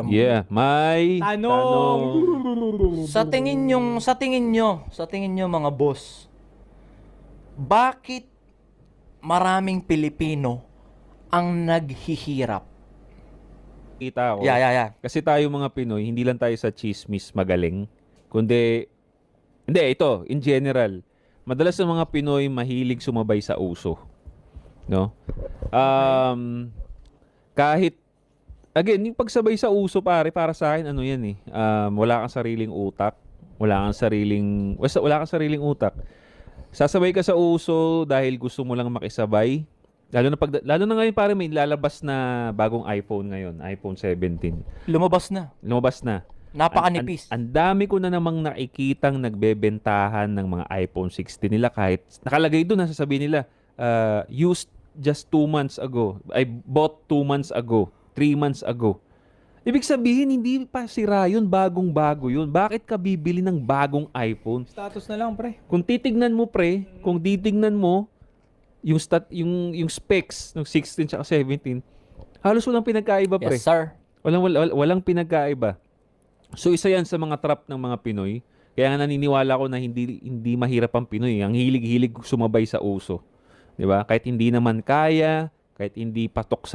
Yeah, may Tanong. Sa tingin nyo mga boss, bakit maraming Pilipino ang naghihirap? kita ko. Yeah. Kasi tayo mga Pinoy, hindi lang tayo sa chismis magaling, kundi, hindi, ito, in general, madalas ng mga Pinoy mahilig sumabay sa uso. No? Kahit, again, yung pagsabay sa uso, para sa akin, ano yan eh, wala kang sariling utak, wala kang sariling utak. Sasabay ka sa uso dahil gusto mo lang makisabay. Lalo na ngayon pare may lalabas na bagong iPhone ngayon, iPhone 17. Lumabas na. Lumabas na. Napakanipis. Ang dami ko na namang nakikitang nagbebentahan ng mga iPhone 16 nila kahit nakalagay doon, sasabihin nila, used just 2 months ago. I bought 2 months ago, 3 months ago. Ibig sabihin, hindi pa sira yun, bagong-bago yun. Bakit ka bibili ng bagong iPhone? Status na lang, pre. Kung titignan mo, pre, yung specs ng 16 at 17, halos walang pinagkaiba, pre. Yes, sir. Walang pinagkaiba. So isa yan sa mga trap ng mga Pinoy. Kaya nga naniniwala ko na hindi mahirap ang Pinoy. Ang hilig-hilig sumabay sa uso. 'Di ba? Kahit hindi naman kaya, kahit hindi pasok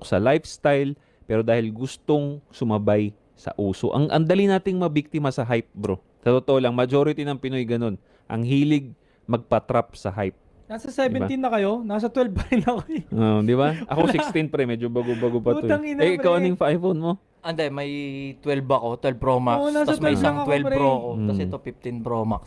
sa lifestyle, pero dahil gustong sumabay sa uso. Ang dali nating mabiktima sa hype, bro. Sa totoo lang, majority ng Pinoy ganun. Ang hilig magpa-trap sa hype. Nasa 17 na kayo, nasa 12 pa rin ako eh. Di ba? Ako 16 pre, medyo bago-bago pa to. Putang ina, Ikaw pre. anong iPhone mo? Ande, may 12 ako, 12 Pro Max. Oo, nasa Tapos may 12 lang isang ako, 12 pre. Pro ako. Tapos ito 15 Pro Max.